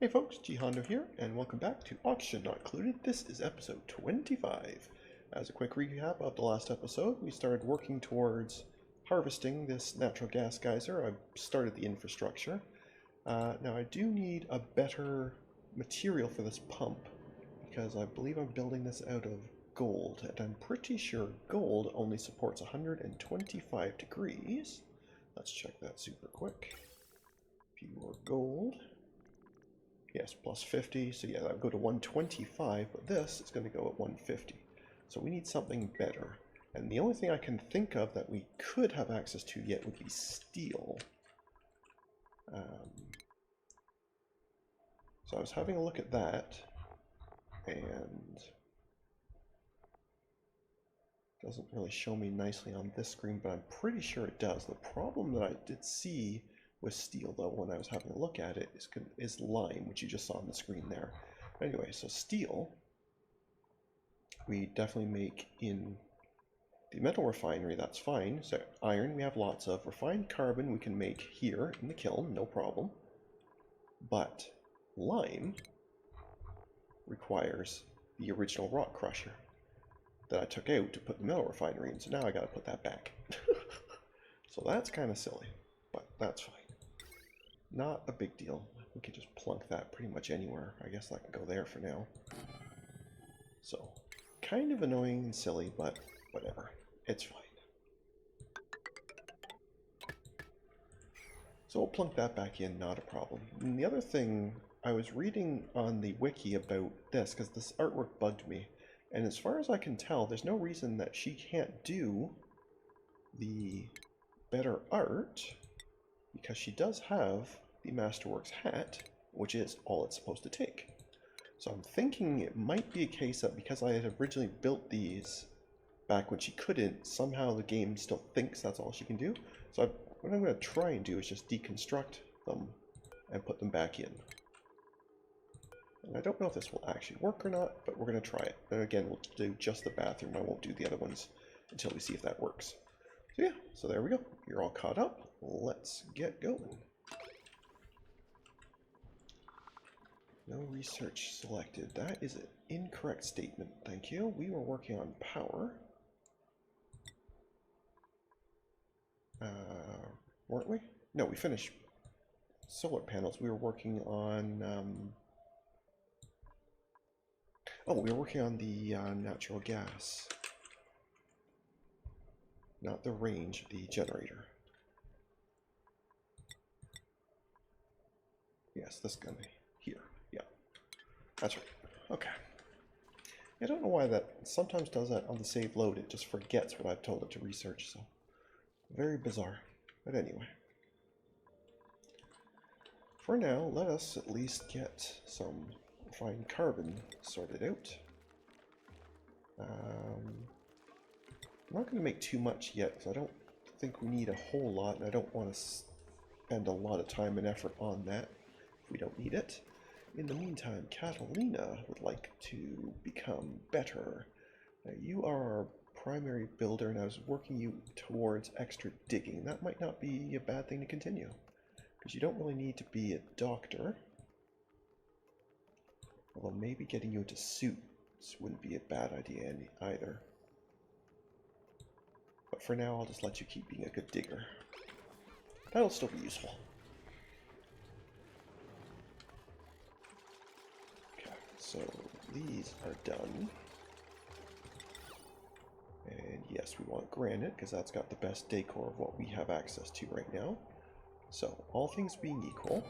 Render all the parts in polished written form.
Hey folks, GHondo here, and welcome back to Auction Not Included. This is episode 25. As a quick recap of the last episode, we started working towards harvesting this natural gas geyser. I started the infrastructure. Now I do need a better material for this pump, because I believe I'm building this out of gold, and I'm pretty sure gold only supports 125 degrees. Let's check that super quick. Pure gold. Yes, plus 50, so yeah, that would go to 125, but this is going to go at 150. So we need something better. And the only thing I can think of that we could have access to yet would be steel. So I was having a look at that, and it doesn't really show me nicely on this screen, but I'm pretty sure it does. The problem that I did see with steel, though, when I was having a look at it, is lime, which you just saw on the screen there. Anyway, so steel, we definitely make in the metal refinery, that's fine. So iron we have lots of. Refined carbon we can make here in the kiln, no problem. But lime requires the original rock crusher that I took out to put the metal refinery in, so now I gotta put that back. So that's kind of silly, but that's fine. Not a big deal. We could just plunk that pretty much anywhere. I guess that can go there for now. So, kind of annoying and silly, but whatever. It's fine. So we'll plunk that back in, not a problem. And the other thing, I was reading on the wiki about this, because this artwork bugged me. And as far as I can tell, there's no reason that she can't do the better art, because she does have the Masterworks hat, which is all it's supposed to take. So I'm thinking it might be a case that because I had originally built these back when she couldn't, somehow the game still thinks that's all she can do. So what I'm going to try and do is just deconstruct them and put them back in. And I don't know if this will actually work or not, but we're going to try it. And again, we'll do just the bathroom. I won't do the other ones until we see if that works. So yeah, so there we go. You're all caught up. Let's get going. No research selected. That is an incorrect statement. Thank you. We were working on power. Weren't we? No, we finished solar panels. We were working on... oh, we were working on the natural gas. Not the range, the generator. Yes, this gun here. Yeah, that's right. Okay. I don't know why that sometimes does that on the save load. It just forgets what I've told it to research, so very bizarre. But anyway. For now, let us at least get some refined carbon sorted out. I'm not going to make too much yet, because I don't think we need a whole lot, and I don't want to spend a lot of time and effort on that if we don't need it. In the meantime, Catalina would like to become better. Now, you are our primary builder, and I was working you towards extra digging. That might not be a bad thing to continue, because you don't really need to be a doctor. Although maybe getting you into suits wouldn't be a bad idea either. But for now, I'll just let you keep being a good digger. That'll still be useful. Okay, so these are done. And yes, we want granite, because that's got the best decor of what we have access to right now. So, all things being equal,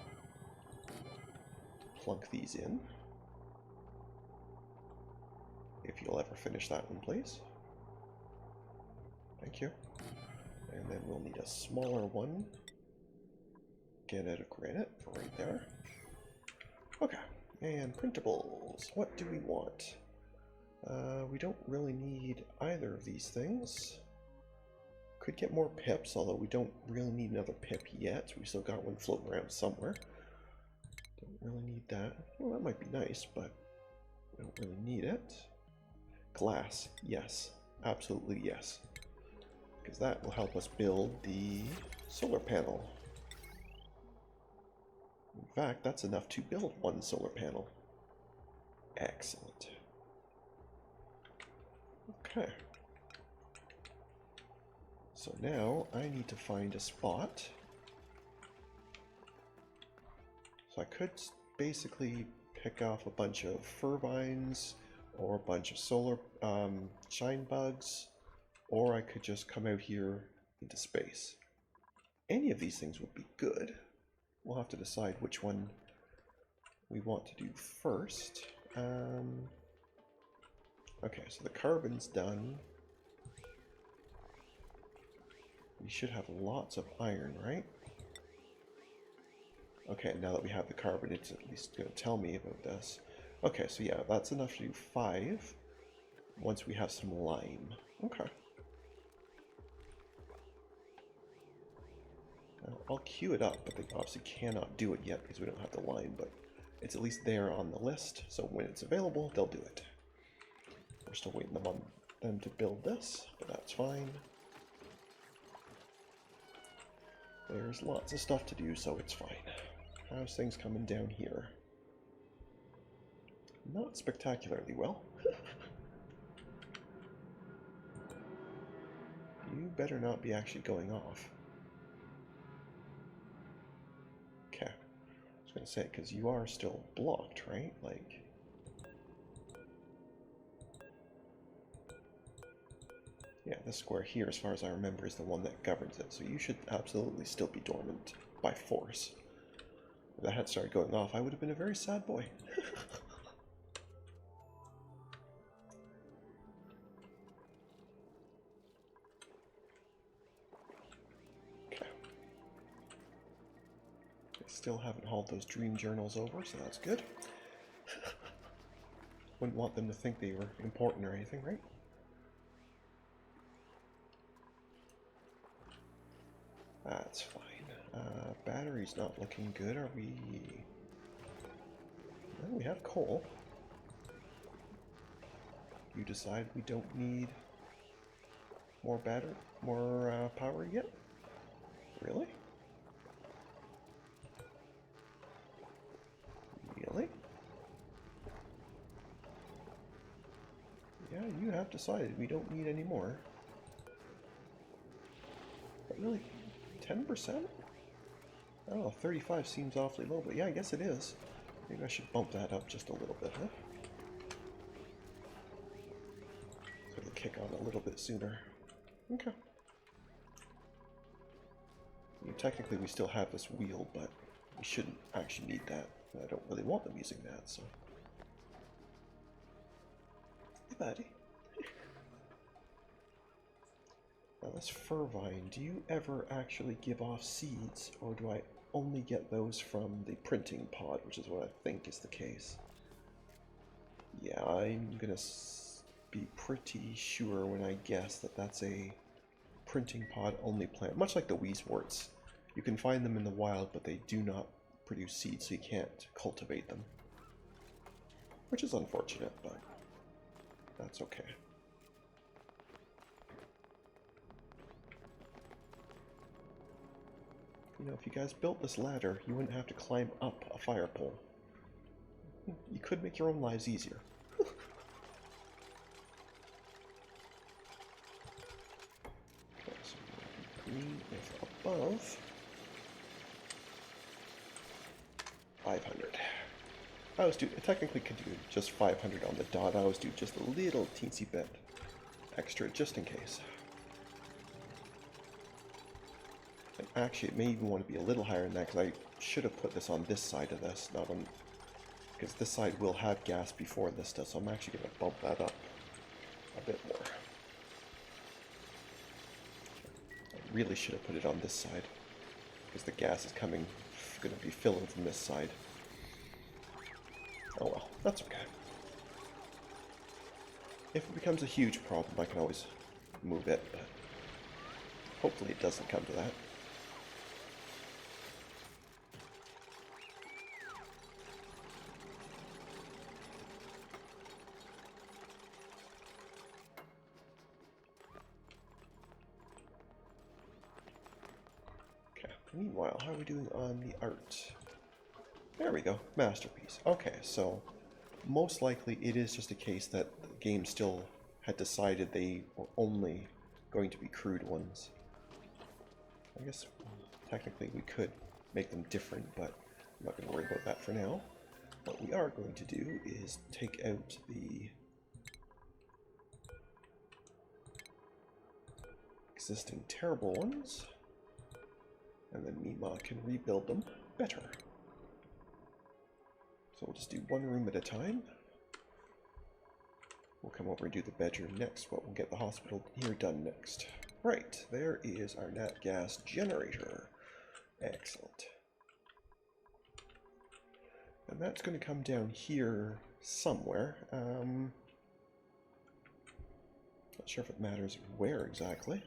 plunk these in. If you'll ever finish that one, please. Thank you. And then we'll need a smaller one. Get out of granite for right there. Okay, and printables. What do we want? We don't really need either of these things. Could get more pips, although we don't really need another pip yet. We still got one floating around somewhere. Don't really need that. Well, that might be nice, but we don't really need it. Glass, yes. Absolutely yes. Because that will help us build the solar panel. fact, that's enough to build one solar panel. Excellent. Okay. So now I need to find a spot. So I could basically pick off a bunch of Fervines or a bunch of solar shine bugs, or I could just come out here into space. Any of these things would be good. We'll have to decide which one we want to do first. Okay, so the carbon's done. We should have lots of iron, right? Okay, now that we have the carbon, it's at least going to tell me about this. Okay, so yeah, that's enough to do 5 once we have some lime. Okay. I'll queue it up, but they obviously cannot do it yet because we don't have the lime, but it's at least there on the list, so when it's available, they'll do it. We're still waiting on them to build this, but that's fine. There's lots of stuff to do, so it's fine. How's things coming down here? Not spectacularly well. You better not be actually going off. Okay. I was going to say, because you are still blocked, right? Like... yeah, this square here, as far as I remember, is the one that governs it, so you should absolutely still be dormant by force. If that had started going off, I would have been a very sad boy. Okay. I still haven't hauled those dream journals over, so that's good. Wouldn't want them to think they were important or anything, right? That's fine. Battery's not looking good. Are we... well, we have coal. You decide we don't need more power yet? Really? Really? Yeah, you have decided we don't need any more. But really, 10%? I don't know, 35 seems awfully low, but yeah, I guess it is. Maybe I should bump that up just a little bit, huh? So it'll kick on a little bit sooner. Okay. I mean, technically we still have this wheel, but we shouldn't actually need that. I don't really want them using that, so... hey, buddy. Now this Fervine, do you ever actually give off seeds, or do I only get those from the printing pod, which is what I think is the case? Yeah, I'm gonna be pretty sure when I guess that that's a printing pod only plant, much like the Weezeworts. You can find them in the wild, but they do not produce seeds, so you can't cultivate them. Which is unfortunate, but that's okay. You know, if you guys built this ladder, you wouldn't have to climb up a fire pole. You could make your own lives easier. Okay, so green if above 500. I technically could do just 500 on the dot. I always do just a little teensy bit extra just in case. And actually, it may even want to be a little higher than that, because I should have put this on this side of this, not on... because this side will have gas before this does, so I'm actually going to bump that up a bit more. I really should have put it on this side, because the gas is going to be filling from this side. Oh well, that's okay. If it becomes a huge problem, I can always move it, but hopefully it doesn't come to that. Okay, meanwhile, how are we doing on the art? There we go. Masterpiece. Okay, so most likely it is just a case that the game still had decided they were only going to be crude ones. I guess technically we could make them different, but I'm not going to worry about that for now. What we are going to do is take out the existing terrible ones, and then Mima can rebuild them better. So we'll just do one room at a time. We'll come over and do the bedroom next, but we'll get the hospital here done next. Right, there is our nat gas generator. Excellent. And that's going to come down here somewhere. Not sure if it matters where exactly.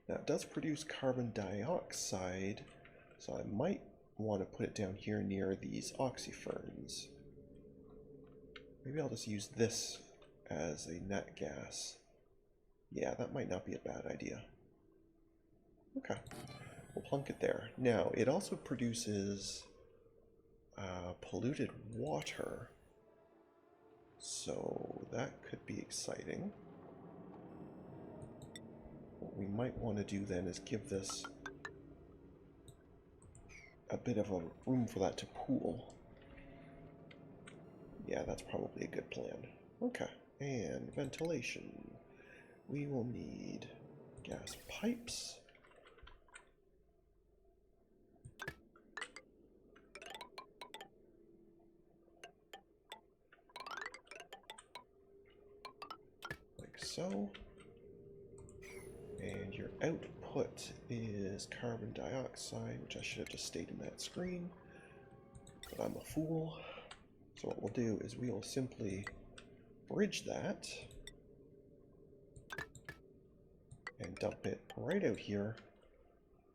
Now it does produce carbon dioxide, so I might want to put it down here near these oxyferns. Maybe I'll just use this as a nat gas. Yeah, that might not be a bad idea. Okay, we'll plunk it there. Now, it also produces polluted water, so that could be exciting. What we might want to do then is give this a bit of a room for that to pool. Yeah, that's probably a good plan. Okay, and ventilation. We will need gas pipes. Like so. And your output is carbon dioxide, which I should have just stayed in that screen. But I'm a fool. So what we'll do is we will simply bridge that and dump it right out here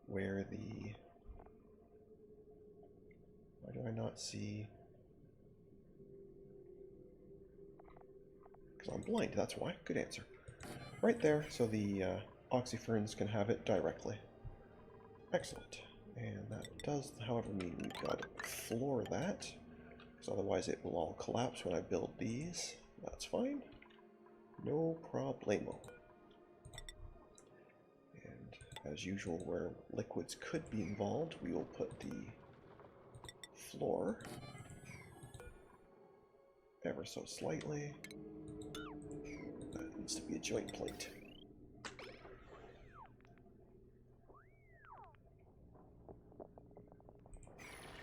where the... Why do I not see... Because I'm blind, that's why. Good answer. Right there, so the oxyferns can have it directly. Excellent. And that does, however, mean we've got to floor that, because otherwise it will all collapse when I build these. That's fine. No problemo. And as usual, where liquids could be involved, we will put the floor ever so slightly. That needs to be a joint plate.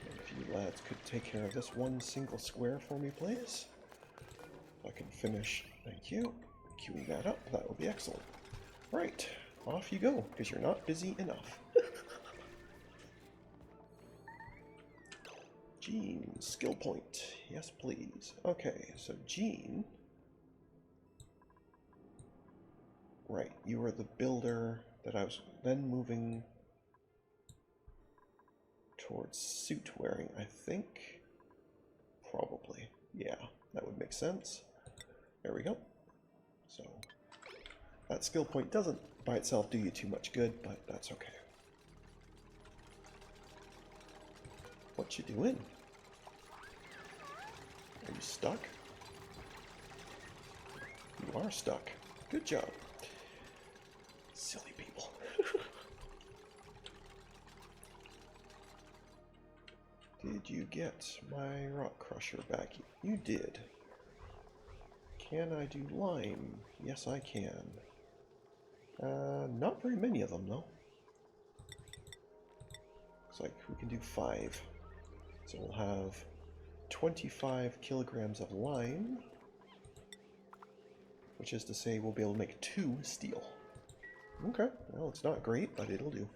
And if you lads could take care of this one single square for me, please. If I can finish, thank you. Queuing that up, that will be excellent. Right, off you go, because you're not busy enough. Jean, skill point. Yes, please. Okay, so Jean. Right, you were the builder that I was then moving towards suit wearing, I think. Probably. Yeah, that would make sense. There we go. So, that skill point doesn't by itself do you too much good, but that's okay. What you doing? Are you stuck? You are stuck. Good job. Silly people. Did you get my rock crusher back? You did. Can I do lime? Yes, I can. Not very many of them, though. Looks like we can do 5. So we'll have 25 kilograms of lime, which is to say we'll be able to make 2 steel. Okay, well, it's not great, but it'll do.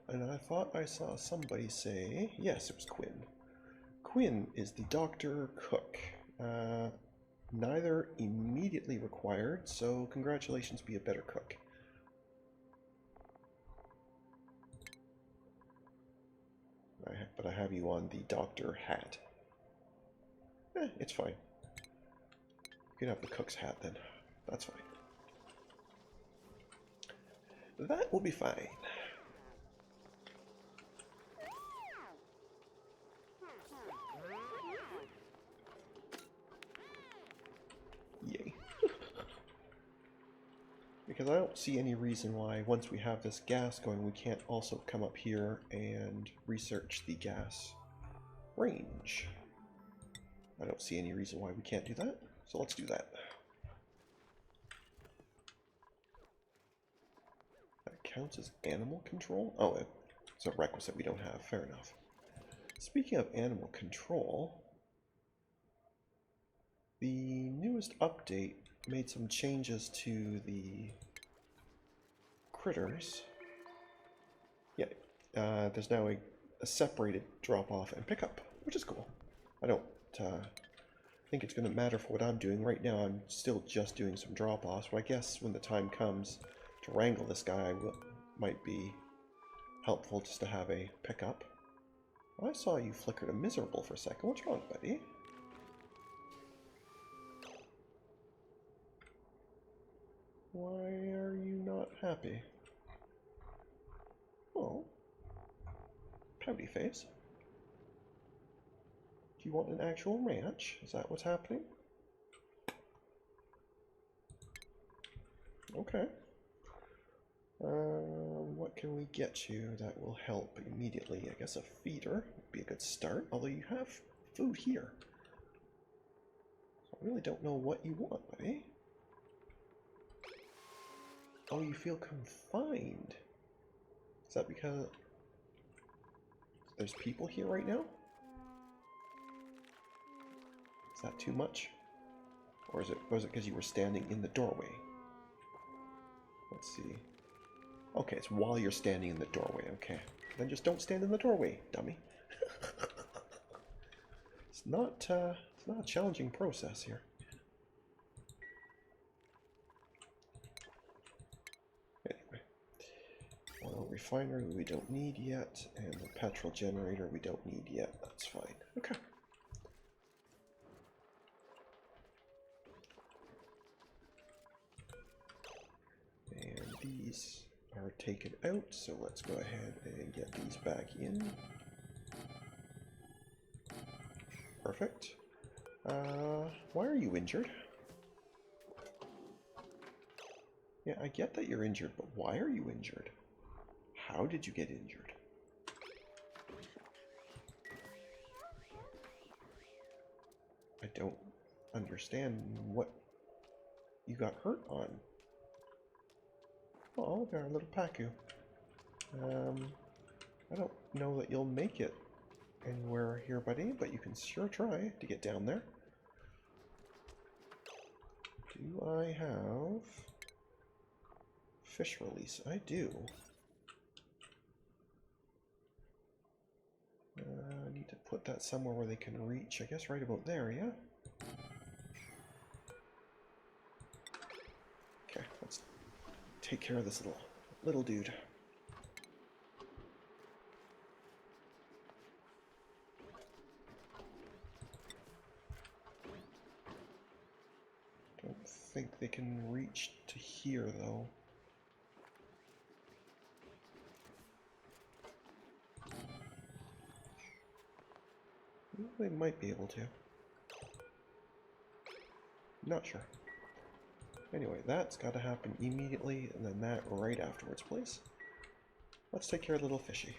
And I thought I saw somebody say, yes, it was Quinn. Quinn is the doctor cook. Neither immediately required, so congratulations, be a better cook. But I have you on the doctor hat. It's fine. You can have the cook's hat then. That's fine. That will be fine. Because I don't see any reason why, once we have this gas going, we can't also come up here and research the gas range. I don't see any reason why we can't do that, so let's do that. That counts as animal control? Oh, it's a requisite we don't have. Fair enough. Speaking of animal control, the newest update made some changes to the critters. Yeah, there's now a separated drop-off and pickup, which is cool. I don't think it's going to matter for what I'm doing. Right now I'm still just doing some drop-offs, but I guess when the time comes to wrangle this guy, might be helpful just to have a pickup. I saw you flickered a miserable for a second. What's wrong, buddy? Why are you not happy? Oh. Pouty face. Do you want an actual ranch? Is that what's happening? Okay. What can we get you that will help immediately? I guess a feeder would be a good start, although you have food here. So I really don't know what you want, buddy. Oh, you feel confined. Is that because there's people here right now? Is that too much? Or was it because you were standing in the doorway? Let's see. Okay, it's while you're standing in the doorway. Okay. Then just don't stand in the doorway, dummy. It's not a challenging process here. Anyway. Oil refinery we don't need yet, and the petrol generator we don't need yet. That's fine. Okay. And these are taken out, so let's go ahead and get these back in. Perfect. Why are you injured? Yeah, I get that you're injured, but why are you injured? How did you get injured? I don't understand what you got hurt on. Oh, our little Pacu. I don't know that you'll make it anywhere here, buddy, but you can sure try to get down there. Do I have fish release? I do. I need to put that somewhere where they can reach. I guess right about there, yeah? Okay, let's take care of this little dude. Don't think they can reach to here, though. They might be able to. Not sure. Anyway, that's got to happen immediately, and then that right afterwards, please. Let's take care of little fishy.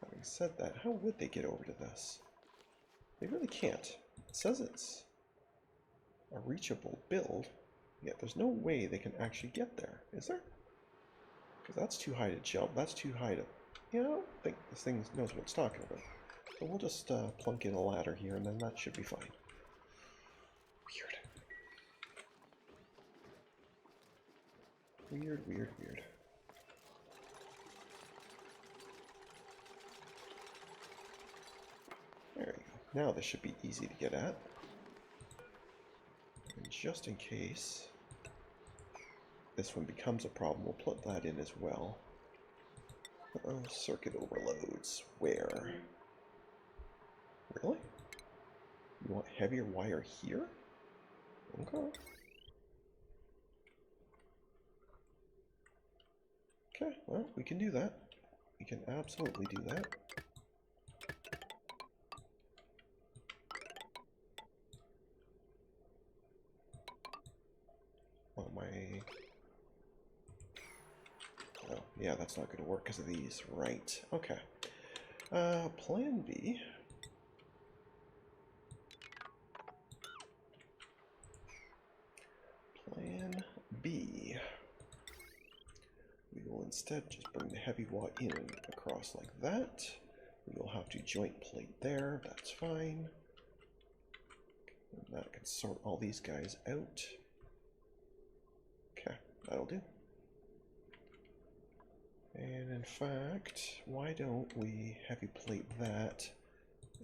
Having said that, how would they get over to this? They really can't. It says it's a reachable build, yet there's no way they can actually get there, is there? Because that's too high to jump, that's too high to... Yeah, I don't think this thing knows what it's talking about. So we'll just plunk in a ladder here, and then that should be fine. Weird. Weird. There you go. Now this should be easy to get at. And just in case this one becomes a problem, we'll put that in as well. Circuit overloads. Where? Really? You want heavier wire here? Okay. Okay, well, we can do that. we can absolutely do that. Oh, oh, yeah, that's not going to work because of these. Right. Okay. Plan B. Plan B. We will instead just bring the heavy watt in across like that. We will have to joint plate there. That's fine. And that can sort all these guys out. Okay, that'll do. And in fact, why don't we heavy plate that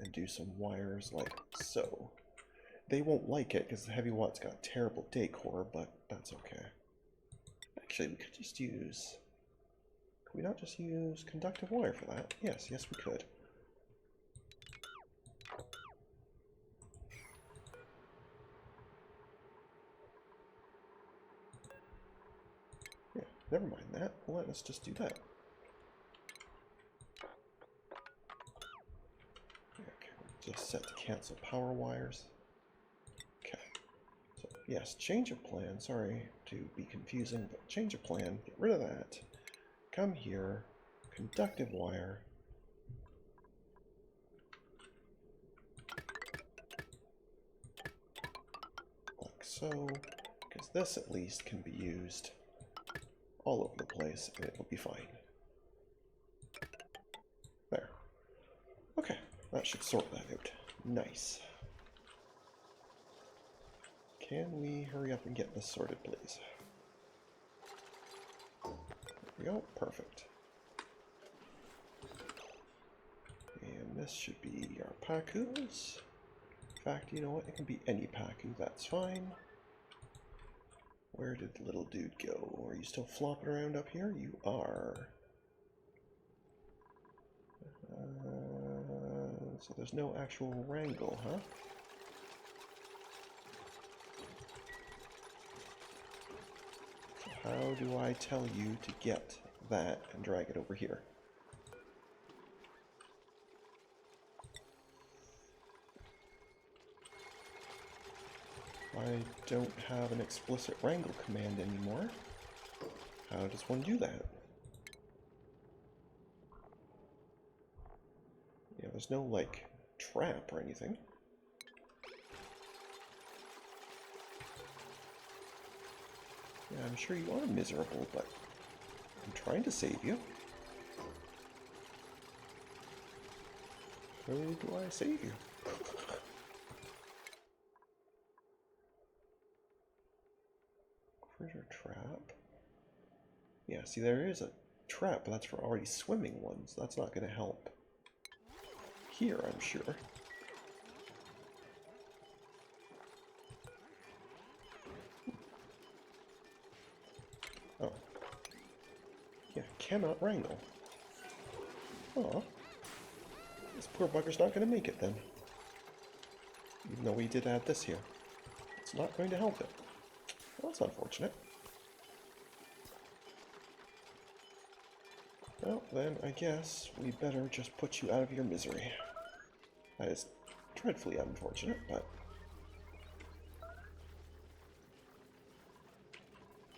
and do some wires like so. They won't like it because the heavy watt's got terrible decor, but that's okay. Actually, we could just use... Could we not just use conductive wire for that? Yes, yes we could. Yeah, never mind that. Let us just do that. Okay, just set to cancel power wires. Okay. So, yes, change of plan. Sorry to be confusing, but change of plan. Get rid of that. Come here. Conductive wire. Like so. Because this at least can be used all over the place and it will be fine. There. Okay, that should sort that out. Nice. Can we hurry up and get this sorted, please? There we go. Perfect. And this should be our Pacus. In fact, you know what? It can be any Pacu. That's fine. Where did the little dude go? Are you still flopping around up here? You are. So there's no actual wrangle, huh? So how do I tell you to get that and drag it over here? I don't have an explicit wrangle command anymore. How does one do that? Yeah, there's no, like, trap or anything. Yeah, I'm sure you are miserable, but I'm trying to save you. How do I save you? Critter trap. Yeah, see, there is a trap, but that's for already swimming ones. That's not going to help here, I'm sure. Oh. Yeah, cannot wrangle. Oh. This poor bugger's not going to make it then. Even though we did add this here. It's not going to help it. Well, that's unfortunate. Well, then I guess we better just put you out of your misery. That is dreadfully unfortunate, but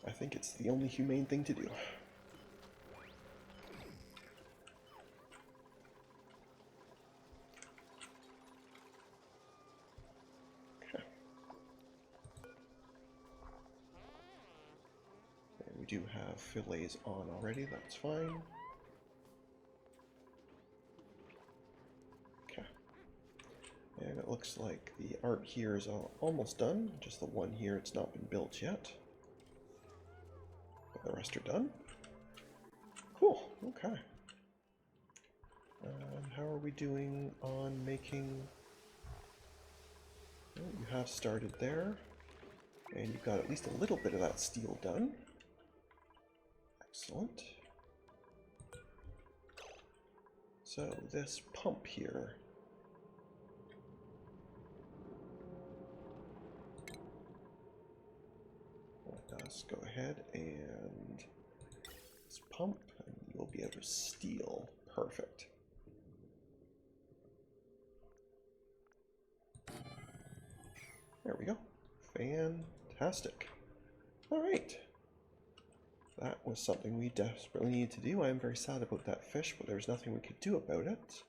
I think it's the only humane thing to do. Okay. And we do have fillets on already, that's fine. And it looks like the art here is almost done. Just the one here, it's not been built yet. But the rest are done. Cool, okay. How are we doing on making... Oh, you have started there. And you've got at least a little bit of that steel done. Excellent. So this pump here... Let's go ahead and let's pump, and you we'll be able to steal. Perfect. There we go. Fantastic. All right. That was something we desperately needed to do. I am very sad about that fish, but there's nothing we could do about it.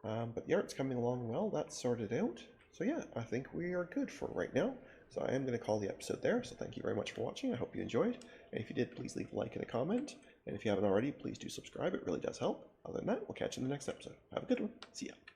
But the art's coming along well. That's sorted out. So yeah, I think we are good for right now. So I am going to call the episode there. So thank you very much for watching. I hope you enjoyed. And if you did, please leave a like and a comment. And if you haven't already, please do subscribe. It really does help. Other than that, we'll catch you in the next episode. Have a good one. See ya.